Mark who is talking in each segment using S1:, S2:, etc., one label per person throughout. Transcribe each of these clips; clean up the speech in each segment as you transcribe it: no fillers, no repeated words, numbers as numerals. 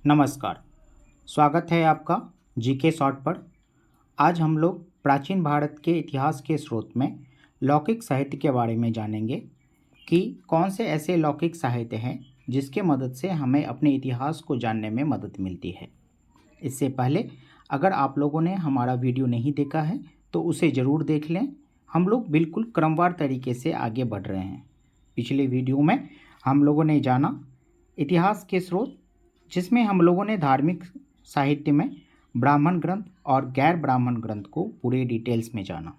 S1: नमस्कार। स्वागत है आपका जीके शॉर्ट पर। आज हम लोग प्राचीन भारत के इतिहास के स्रोत में लौकिक साहित्य के बारे में जानेंगे कि कौन से ऐसे लौकिक साहित्य हैं जिसके मदद से हमें अपने इतिहास को जानने में मदद मिलती है। इससे पहले अगर आप लोगों ने हमारा वीडियो नहीं देखा है तो उसे ज़रूर देख लें। हम लोग बिल्कुल क्रमवार तरीके से आगे बढ़ रहे हैं। पिछले वीडियो में हम लोगों ने जाना इतिहास के स्रोत, जिसमें हम लोगों ने धार्मिक साहित्य में ब्राह्मण ग्रंथ और गैर ब्राह्मण ग्रंथ को पूरे डिटेल्स में जाना।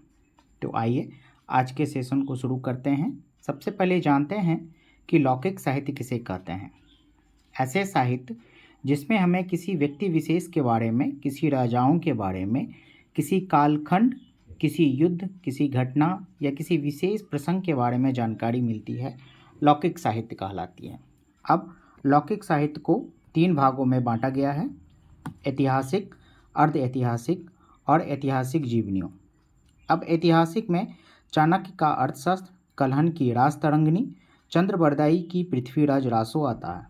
S1: तो आइए आज के सेशन को शुरू करते हैं। सबसे पहले जानते हैं कि लौकिक साहित्य किसे कहते हैं। ऐसे साहित्य जिसमें हमें किसी व्यक्ति विशेष के बारे में, किसी राजाओं के बारे में, किसी कालखंड, किसी युद्ध, किसी घटना या किसी विशेष प्रसंग के बारे में जानकारी मिलती है, लौकिक साहित्य कहलाती है। अब लौकिक साहित्य को 3 भागों में बांटा गया है: ऐतिहासिक, अर्ध ऐतिहासिक और ऐतिहासिक जीवनियों। अब ऐतिहासिक में चाणक्य का अर्थशास्त्र, कल्हण की रासतरंगिणी, चंद्रबरदाई की पृथ्वीराज रासो आता है।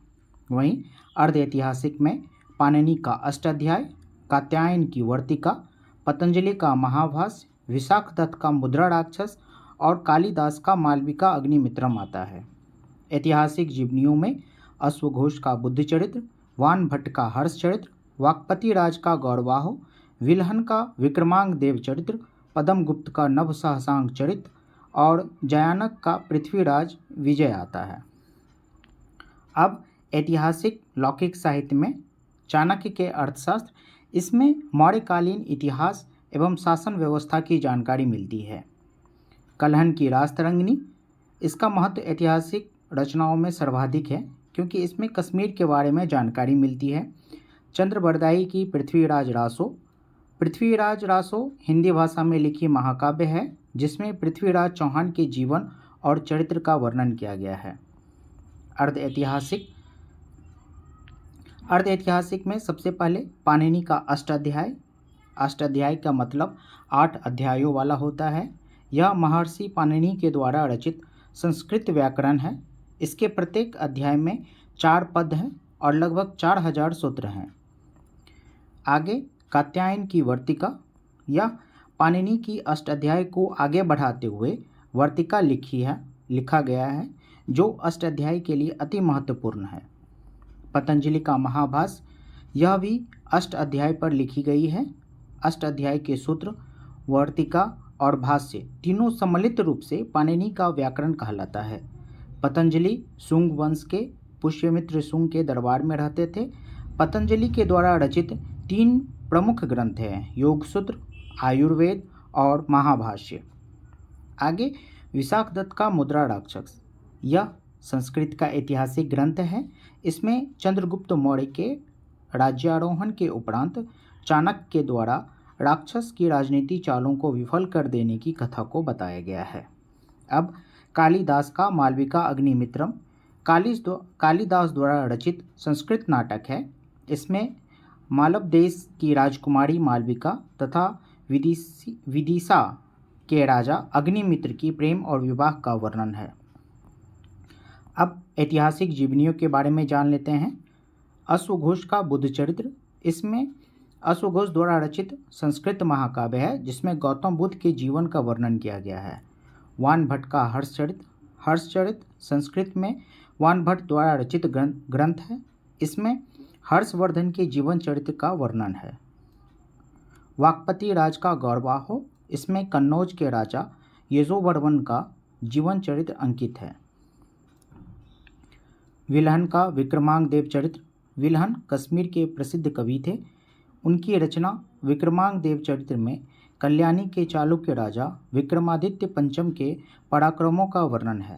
S1: वहीं अर्ध ऐतिहासिक में पाणिनि का अष्टाध्याय, कात्यायन की वर्तिका, पतंजलि का महाभाष्य, विशाखदत्त का मुद्रा राक्षस और कालिदास का मालविका अग्निमित्रम आता है। ऐतिहासिक जीवनियों में अश्वघोष का बुद्ध चरित्र, वान भट्ट का हर्ष चरित्र, वाकपति राज का गौरवाह, विल्हन का विक्रमांग देव चरित्र, पद्मगुप्त का नभ सहसांग चरित्र और जयानक का पृथ्वीराज विजय आता है। अब ऐतिहासिक लौकिक साहित्य में चाणक्य के अर्थशास्त्र, इसमें मौर्यकालीन इतिहास एवं शासन व्यवस्था की जानकारी मिलती है। कल्हण की रासतरंगिणी, इसका महत्व ऐतिहासिक रचनाओं में सर्वाधिक है क्योंकि इसमें कश्मीर के बारे में जानकारी मिलती है। चंद्रबरदाई की पृथ्वीराज रासो हिंदी भाषा में लिखी महाकाव्य है जिसमें पृथ्वीराज चौहान के जीवन और चरित्र का वर्णन किया गया है। अर्ध ऐतिहासिक में सबसे पहले पाणिनि का अष्टाध्याय का मतलब 8 अध्यायों वाला होता है। यह महर्षि पाणिनि के द्वारा रचित संस्कृत व्याकरण है। इसके प्रत्येक अध्याय में 4 पद हैं और लगभग 4000 सूत्र हैं। आगे कात्यायन की वर्तिका, यह पाणिनि की अष्टाध्याय को आगे बढ़ाते हुए वर्तिका लिखा गया है जो अष्टाध्याय के लिए अति महत्वपूर्ण है। पतंजलि का महाभाष्य, यह भी अष्टाध्याय पर लिखी गई है। अष्टाध्याय के सूत्र, वर्तिका और भाष्य तीनों सम्मिलित रूप से पाणिनि का व्याकरण कहलाता है। पतंजलि शुंग वंश के पुष्यमित्र शुंग के दरबार में रहते थे। पतंजलि के द्वारा रचित 3 प्रमुख ग्रंथ हैं: योग सूत्र, आयुर्वेद और महाभाष्य। आगे विशाखदत्त का मुद्रा राक्षस, यह संस्कृत का ऐतिहासिक ग्रंथ है। इसमें चंद्रगुप्त मौर्य के राज्यारोहण के उपरांत चाणक्य के द्वारा राक्षस की राजनीति चालों को विफल कर देने की कथा को बताया गया है। अब कालिदास का मालविका अग्निमित्रम, कालिदास द्वारा रचित संस्कृत नाटक है। इसमें मालव देश की राजकुमारी मालविका तथा विदिशा के राजा अग्निमित्र की प्रेम और विवाह का वर्णन है। अब ऐतिहासिक जीवनियों के बारे में जान लेते हैं। अश्वघोष का बुद्ध चरित्र, इसमें अश्वघोष द्वारा रचित संस्कृत महाकाव्य है जिसमें गौतम बुद्ध के जीवन का वर्णन किया गया है। वान भट्ट का हर्ष चरित्र संस्कृत में वान भट्ट द्वारा रचित ग्रंथ है। इसमें हर्षवर्धन के जीवन चरित्र का वर्णन है। वाकपति राज का गौरवाह, इसमें कन्नौज के राजा यशोवर्मन का जीवन चरित्र अंकित है। विल्हन का विक्रमांग देव चरित्र, विल्हन कश्मीर के प्रसिद्ध कवि थे। उनकी रचना विक्रमांग देव चरित्र में कल्याणी के चालुक्य राजा विक्रमादित्य पंचम के पराक्रमों का वर्णन है।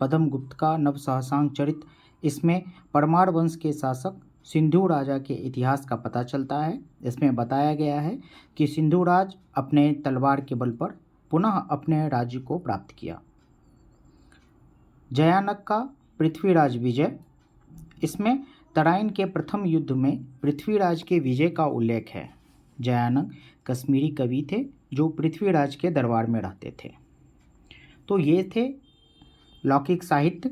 S1: पद्मगुप्त का नभ सहसांग चरित्र, इसमें परमार वंश के शासक सिंधु राजा के इतिहास का पता चलता है। इसमें बताया गया है कि सिंधु राज अपने तलवार के बल पर पुनः अपने राज्य को प्राप्त किया। जयानक का पृथ्वीराज विजय, इसमें तराइन के प्रथम युद्ध में पृथ्वीराज के विजय का उल्लेख है। जयानक कश्मीरी कवि थे जो पृथ्वीराज के दरबार में रहते थे। तो ये थे लौकिक साहित्य।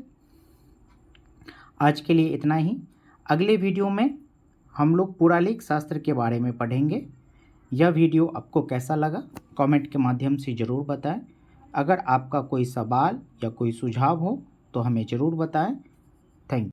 S1: आज के लिए इतना ही। अगले वीडियो में हम लोग पुरालेख शास्त्र के बारे में पढ़ेंगे। यह वीडियो आपको कैसा लगा कमेंट के माध्यम से ज़रूर बताएं। अगर आपका कोई सवाल या कोई सुझाव हो तो हमें ज़रूर बताएं। Thank you.